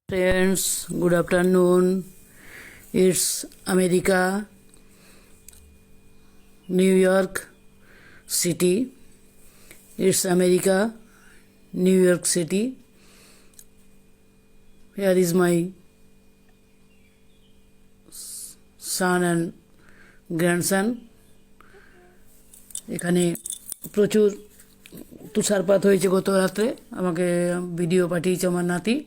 Friends, good afternoon. It's America, New York City. It's America, New York City. Here is my son and grandson. এখানে প্রচুর তুষারপাত হয়েছে গত রাত্রে। আমাকে ভিডিও পাঠিয়েছে আমার নাতি।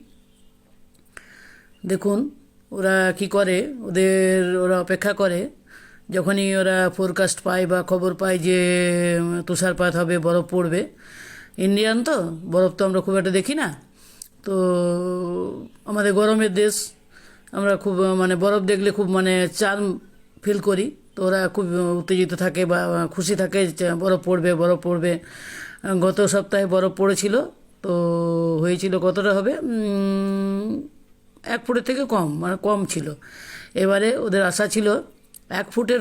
দেখুন ওরা কি করে, ওরা অপেক্ষা করে যখনই ওরা ফোরকাস্ট পায় বা খবর পায় যে তুষারপাত হবে, বরফ পড়বে। ইন্ডিয়ান তো বরফ তো আমরা খুব একটা দেখি না, তো আমাদের গরমের দেশ, আমরা খুব বরফ দেখলে খুব চার্ম ফিল করি। তো ওরা খুব উত্তেজিত থাকে বা খুশি থাকে, বরফ পড়বে বরফ পড়বে। গত সপ্তাহে বরফ পড়েছিল, তো হয়েছিল কতটা হবে, 1 ফুটের থেকে কম, কম ছিল। এবারে ওদের আশা ছিল 1 ফুটের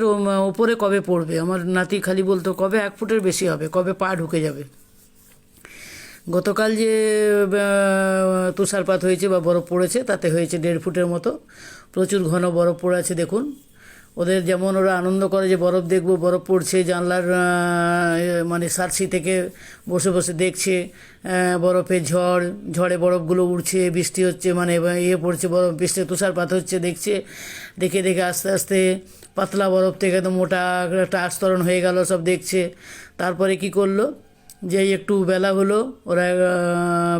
ওপরে কবে পড়বে। আমার নাতি খালি বলতো কবে 1 ফুটের বেশি হবে, কবে পা ঢুকে যাবে। গতকাল যে তুষারপাত হয়েছে বা বরফ পড়েছে তাতে হয়েছে 1.5 ফুটের মতো। প্রচুর ঘন বরফ পড়ে আছে। দেখুন ওদের যেমন ওরা আনন্দ করে যে বরফ দেখবো, বরফ পড়ছে, জানলার সার্সি থেকে বসে বসে দেখছে বরফের ঝড়ে বরফগুলো উড়ছে, বৃষ্টি হচ্ছে, পড়ছে বরফ, বৃষ্টি তুষারপাত হচ্ছে, দেখছে। দেখে দেখে আস্তে আস্তে পাতলা বরফ থেকে একদম মোটা একটা আস্তরণ হয়ে গেল, সব দেখছে। তারপরে কি করলো, যেই একটু বেলা হলো ওরা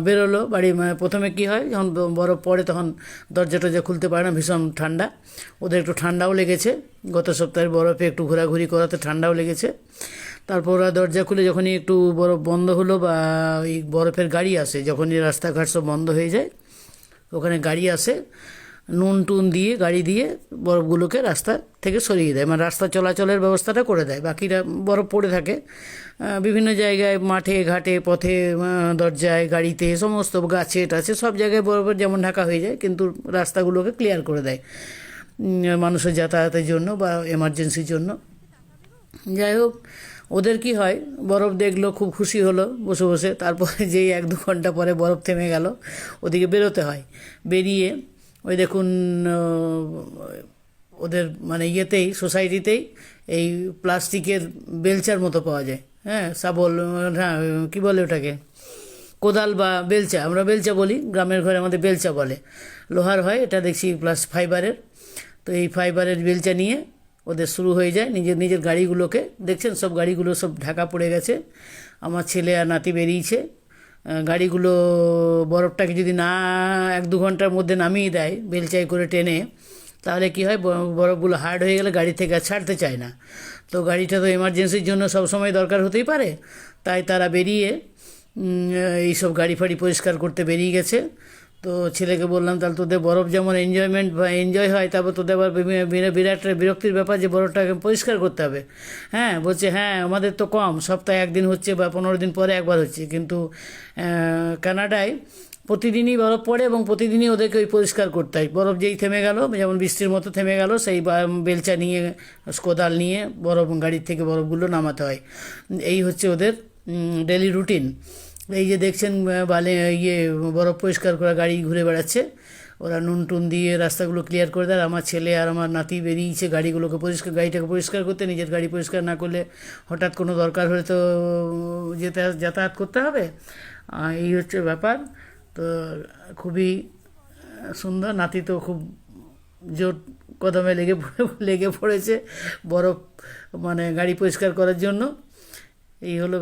বেরোলো বাড়ি। প্রথমে কি হয়, যখন বরফ পড়ে তখন দরজা টরজা খুলতে পারে না, ভীষণ ঠান্ডা। ওদের একটু ঠান্ডাও লেগেছে, গত সপ্তাহের বরফে একটু ঘোরাঘুরি করাতে ঠান্ডাও লেগেছে। তারপর ওরা দরজা খুলে যখনই একটু বরফ বন্ধ হলো, বা ওই বরফের গাড়ি আসে, যখনই রাস্তাঘাট সব বন্ধ হয়ে যায়, ওখানে গাড়ি আসে, নুন টুন দিয়ে গাড়ি দিয়ে বরফগুলোকে রাস্তা থেকে সরিয়ে দেয়, রাস্তা চলাচলের ব্যবস্থাটা করে দেয়। বাকিরা বরফ পড়ে থাকে বিভিন্ন জায়গায়, মাঠে ঘাটে পথে, দরজায়, গাড়িতে, সমস্ত গাছে টাছে সব জায়গায় বরফের যেমন ঢাকা হয়ে যায়, কিন্তু রাস্তাগুলোকে ক্লিয়ার করে দেয় মানুষের যাতায়াতের জন্য বা এমার্জেন্সির জন্য। যাই হোক, ওদের কি হয়, বরফ দেখলো, খুব খুশি হলো বসে বসে। তারপরে যেই 1-2 ঘন্টা পরে বরফ থেমে গেল, ওদিকে বেরোতে হয়। বেরিয়ে ওই দেখুন ওদের ইয়েতেই, সোসাইটিতেই এই প্লাস্টিকের বেলচার মতো পাওয়া যায়, হ্যাঁ, শাবল, হ্যাঁ, কী বলে ওটাকে, কোদাল বা বেলচা, আমরা বেলচা বলি, গ্রামের ঘরে আমাদের বেলচা বলে। লোহার হয় এটা, দেখছি প্লাস ফাইবারের। তো এই ফাইবারের বেলচা নিয়ে ওদের শুরু হয়ে যায় নিজের গাড়িগুলোকে। দেখছেন সব গাড়িগুলো সব ঢাকা পড়ে গেছে। আমার ছেলে আর নাতি বেরিয়েছে। গাড়িগুলো বরফটাকে যদি না 1-2 ঘন্টার মধ্যে নামিয়ে দেয় বেলচাই করে টেনে, তাহলে কি হয়, বরফগুলো হার্ড হয়ে গেলে গাড়ি থেকে আর ছাড়তে চায় না। তো গাড়িটা তো এমার্জেন্সির জন্য সবসময় দরকার হতেই পারে, তাই তারা বেরিয়ে এইসব গাড়ি ফাড়ি পরিষ্কার করতে বেরিয়ে গেছে। তো ছেলেকে বললাম, তাহলে তোদের বরফ যেমন এনজয়মেন্ট বা এনজয় হয়, তারপর তোদের আবার বিরাট বিরক্তির ব্যাপার যে বরফটাকে পরিষ্কার করতে হবে। হ্যাঁ, বলছে হ্যাঁ আমাদের তো কম, সপ্তাহে 1 দিন হচ্ছে বা 15 দিন পরে একবার হচ্ছে, কিন্তু কানাডায় প্রতিদিনই বরফ পড়ে এবং প্রতিদিনই ওদেরকে ওই পরিষ্কার করতে হয়। বরফ যেই থেমে গেল, যেমন বৃষ্টির মতো থেমে গেল, সেই বেলচা নিয়ে, কোদাল নিয়ে বরফ গাড়ির থেকে বরফগুলো নামাতে হয়। এই হচ্ছে ওদের ডেলি রুটিন। এই যে দেখছেন বরফ পরিষ্কার করা গাড়ি ঘুরে বেড়াচ্ছে, ওরা নুন টুন দিয়ে রাস্তাগুলো ক্লিয়ার করে দেয়। আমার ছেলে আর আমার নাতি বেরিয়েছে গাড়িটাকে পরিষ্কার করতে। নিজের গাড়ি পরিষ্কার না করলে হঠাৎ কোনো দরকার হলে তো যাতায়াত করতে হবে। এই হচ্ছে ব্যাপার। তো খুবই সুন্দর, নাতি তো খুব জোর কদমে লেগে পড়েছে বরফ গাড়ি পরিষ্কার করার জন্য। এই হলো।